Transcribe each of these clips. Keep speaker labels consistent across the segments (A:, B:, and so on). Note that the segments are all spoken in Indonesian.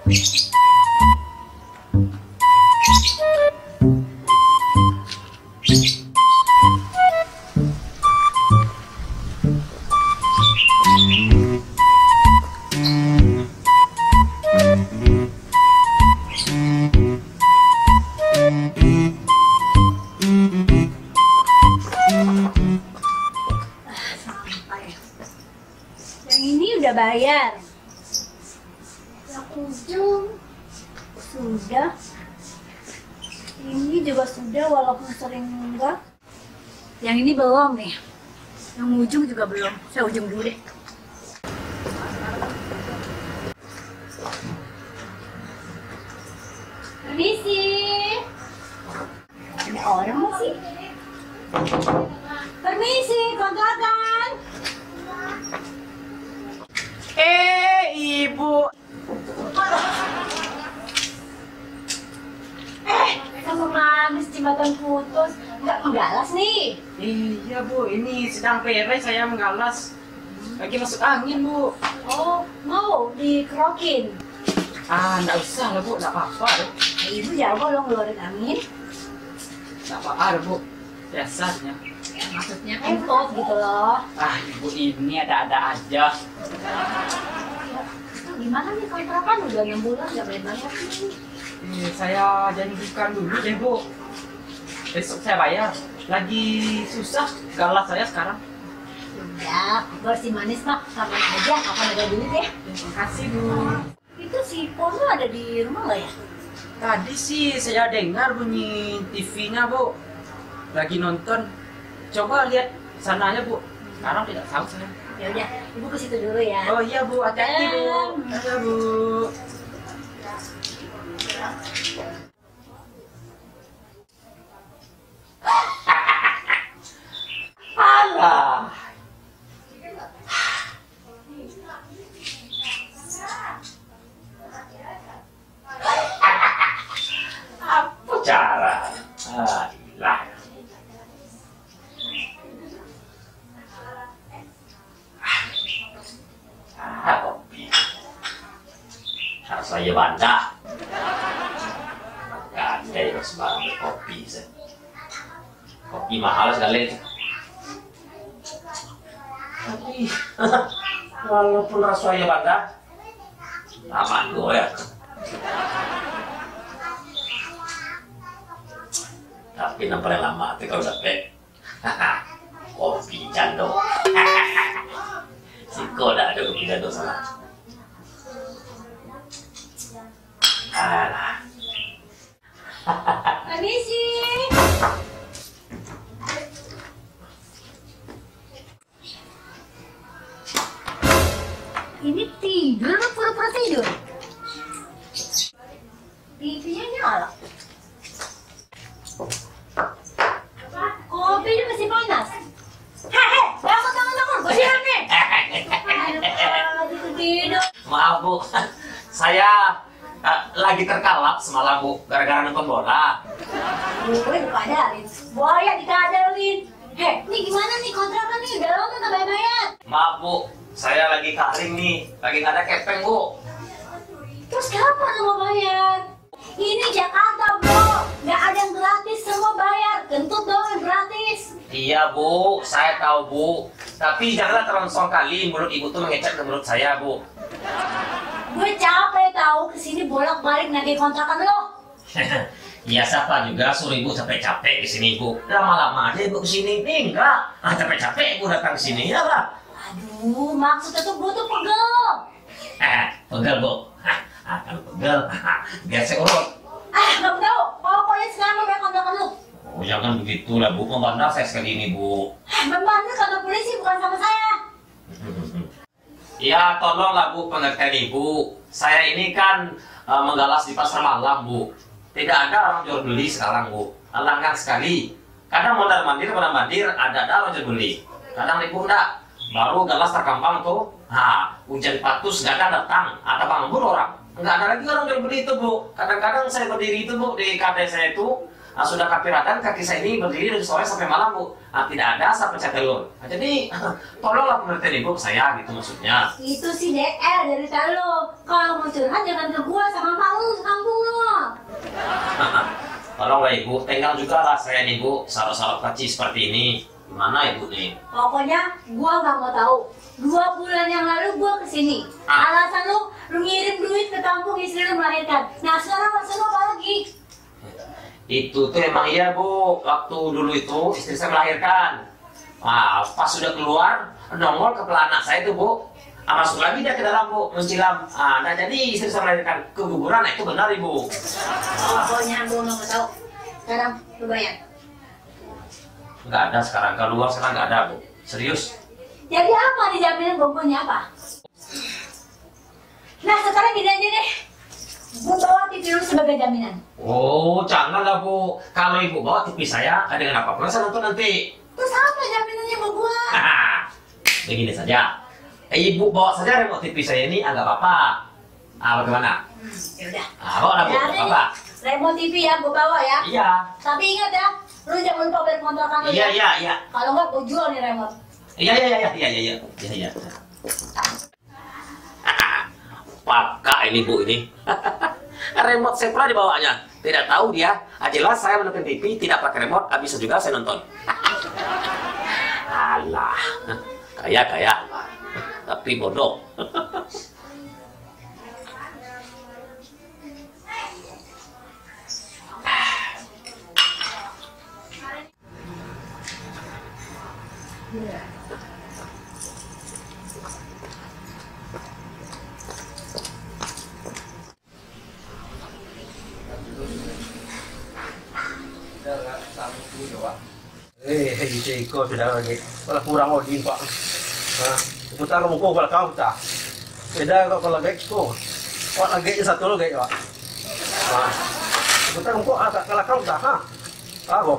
A: Yang ini udah bayar. Yang ujung sudah. Ini juga sudah walaupun sering enggak. Yang ini belum nih. Yang ujung juga belum. Saya ujung dulu deh. Permisi. Ada orang nggak sih? Permisi, kontrakan.
B: Ibu.
A: Sama manis jembatan putus. Nggak menggalas nih.
B: Iya Bu, ini sedang beres saya menggalas. Lagi masuk angin Bu.
A: Oh, mau dikerokin.
B: Nggak usah lah Bu, nggak apa-apa deh.
A: Ibu jago loh ngeluarin angin.
B: Nggak apa-apa Bu, biasanya.
A: Ya, maksudnya kentut gitu loh.
B: Ibu ini ada-ada aja.
A: Ya, gimana nih kontrakan udah 6 bulan nggak bayar nih.
B: Saya janjikan dulu deh Bu. Besok saya bayar. Lagi susah galas saya sekarang.
A: Ya, bersih manis mah kapan aja, kapan ada duit ya.
B: Terima kasih Bu.
A: Itu si Pono ada di rumah nggak ya?
B: Tadi sih saya dengar bunyi TV-nya Bu. Lagi nonton. Coba lihat sananya Bu. Sekarang tidak tahu saya.
A: Ya udah, ibu ke situ dulu ya.
B: Oh iya Bu, hati-hati Bu. Iya Bu. Alah. Apa cara? Lah. Kopi. Saya bantah. Gandai kok sembarang kopi. Kopi mahal sekali. Tapi walaupun rasanya bantah, aman gue ya. Tapi yang paling lama itu kalau udah kopi jando. Si Koda ada kopi jando sana. Alah.
A: Permisi. Ini tidur apa pura-pura tidur? TV-nya nyala. Kopinya masih panas. Hehe, bangun. Gue siap nih. Tidur.
B: Maaf Bu, saya lagi terkalap semalam Bu, gara-gara nonton bola.
A: Gue dikadarin, buaya dikadarin. Heh, ini gimana nih kontrakan nih? Udah lama nggak bayar-bayar.
B: Maaf Bu, saya lagi kering nih, lagi nggak ada kepeng Bu.
A: Terus kapan lo mau bayar? Ini Jakarta bro, nggak ada yang gratis, semua bayar. Kentut doang yang gratis.
B: Iya Bu, saya tahu Bu. Tapi janganlah terlalu kali mulut ibu tuh mengecek ke mulut saya Bu.
A: Gue capek tahu kesini bolak-balik nagih kontrakan lo.
B: Iya siapa juga suruh ibu capek-capek di sini Bu. Lama-lama aja ibu kesini. Enggak, capek-capek ibu datang ke sini ya lah.
A: Aduh, maksudnya tuh gue tuh pegel.
B: Pegel Bu. Kalau pegel, biar saya urut.
A: Nggak tahu. Pokoknya sekarang lo bayar kontrakan lo.
B: Oh jangan begitu lah Bu, membandar saya sekali ini Bu.
A: Membantu kantor polisi bukan sama saya.
B: Ya tolonglah Bu pengertian ibu. Saya ini kan menggalas di pasar malam Bu. Tidak ada orang jual beli sekarang Bu. Langgang sekali. Kadang mondar-mandir, ada orang jual beli. Kadang ibu enggak. Baru galas terkampang tuh. Hujan patus gak ada datang. Ada panggur orang. Enggak ada lagi orang jual beli itu Bu. Kadang-kadang saya berdiri itu Bu di kedai saya itu. sudah kapiradan kaki saya ini berdiri dari sore sampai malam Bu. Tidak ada asap pencet telur. Jadi tolonglah pemerintah ibu ke saya gitu maksudnya.
A: Itu sih DR dari lo. Kalau mau curhat jangan ke gua sama mak lu sekampung lo.
B: Tolonglah ibu, tinggal juga lah saya nih Bu, sarap-sarap kecil seperti ini. Gimana ibu nih?
A: Pokoknya gua nggak mau tahu. 2 bulan yang lalu gua kesini. Alasan lu ngirim duit ke kampung istri lu melahirkan. Nah sekarang alasan lu apa lagi?
B: Itu tuh emang iya Bu, waktu dulu itu istri saya melahirkan. Pas sudah keluar, nongol kepala anak saya tuh Bu. Masuk lagi dia ke dalam Bu, mencilam. Nah jadi istri saya melahirkan keguguran, itu benar Ibu.
A: Pokoknya gua nggak mau tahu. Sekarang lu bayar.
B: Nggak ada sekarang, kalau luar sekarang nggak ada Bu. Serius.
A: Jadi apa nih jaminan pokoknya apa? Nah sekarang gini aja deh. Gua bawa TV lu sebagai jaminan.
B: Oh, janganlah Bu. Kalau Ibu bawa TV saya, dengan apa-apa saya nonton nanti.
A: Terus apa jaminannya sama gua?
B: Begini saja. Ibu bawa saja remote TV saya ini, nggak apa-apa. Bagaimana?
A: Yaudah.
B: Bawa lah Bu, nggak apa-apa.
A: Remote TV ya, gua bawa ya.
B: Iya.
A: Tapi ingat ya, lu jangan lupa bayar kontrakan lu ya.
B: Iya.
A: Kalau nggak, gua jual nih remote.
B: Iya. Pakak ini Bu ini. Remote saya pernah dibawanya. Tidak tahu dia. Jelas saya menonton TV tidak pakai remote, bisa juga saya nonton. Alah, kaya. Tapi bodoh.
C: Iko sudah lagi. Kalau kurang lagi Pak. Putar kamu kok kalau kau tak. Beda kalau lagi kok. Kok lagi satu lagi Pak. Putar kamu kok kalau kau tak ha. Aku.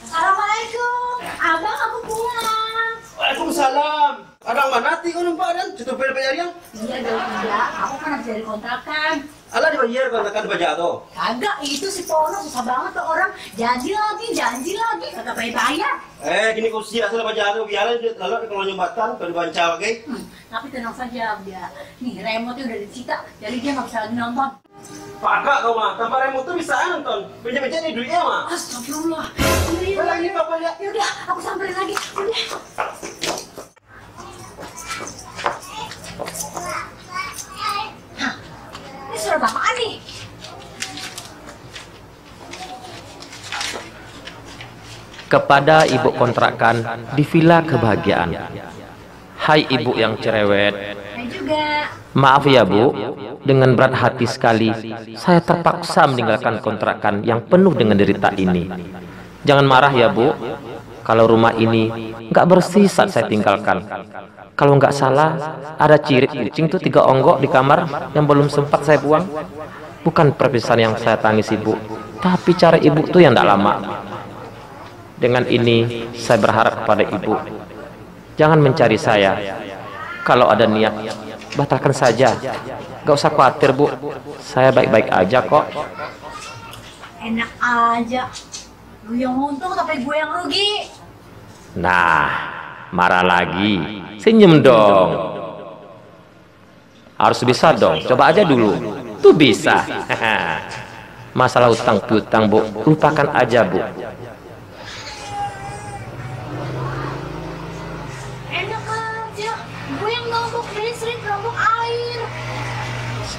A: Assalamualaikum. Abang aku pulang.
C: Waalaikumsalam. Abang mana ti kau nampak dan tutup bayar yang?
A: Iya dong, enggak. Aku kan habis dari kontrakan.
C: Alah dibayar kontrakan baca tuh.
A: Kagak, itu si Pono susah banget tuh orang. Janji lagi, kagak bayar.
C: Gini kau siap sudah baca tuh biarlah lalu kalau nyumbatan kalau dibaca lagi.
A: Tapi tenang saja dia. Nih remote udah disita, jadi dia nggak bisa lagi nonton.
C: Pakak kau mah, tanpa remote tuh bisa nonton. Pinjam-pinjam nih duitnya mah.
A: Astagfirullah.
C: Kalau ini apa ya?
A: Yaudah, aku samperin lagi. Udah. Hah, ini surat apaan nih?
D: Kepada ibu kontrakan di Villa Kebahagiaan. Hai ibu yang cerewet.
A: Hai juga.
D: Maaf ya Bu, dengan berat hati sekali saya terpaksa meninggalkan kontrakan yang penuh dengan derita ini. Jangan marah ya Bu, kalau rumah ini nggak bersih saat saya tinggalkan. Kalau nggak salah, ada cirit kucing tuh 3 onggok di kamar yang belum sempat saya buang. Bukan perpisahan yang saya tangis ibu, tapi cara ibu tuh yang nggak lama. Dengan ini saya berharap kepada ibu, jangan mencari saya. Kalau ada niat, batalkan saja. Gak usah khawatir Bu, saya baik-baik aja kok.
A: Enak aja. Lu yang untung tapi gue yang rugi.
D: Nah, marah lagi. Senyum dong. Harus bisa dong, coba aja dulu. Tuh bisa. Masalah utang piutang Bu, lupakan aja Bu.
A: Enak aja. Gue yang nombok listrik, nombok air.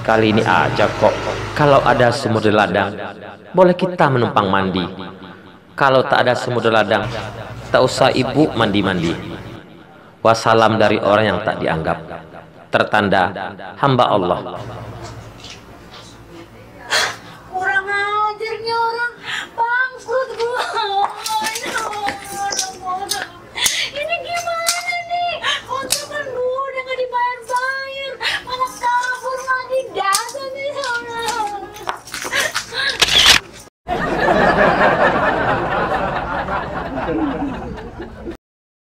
D: Kali ini aja kok, kalau ada sumur di ladang, boleh kita menumpang mandi. Kalau tak ada sumur di ladang, tak usah ibu mandi-mandi. Wassalam dari orang yang tak dianggap. Tertanda hamba Allah.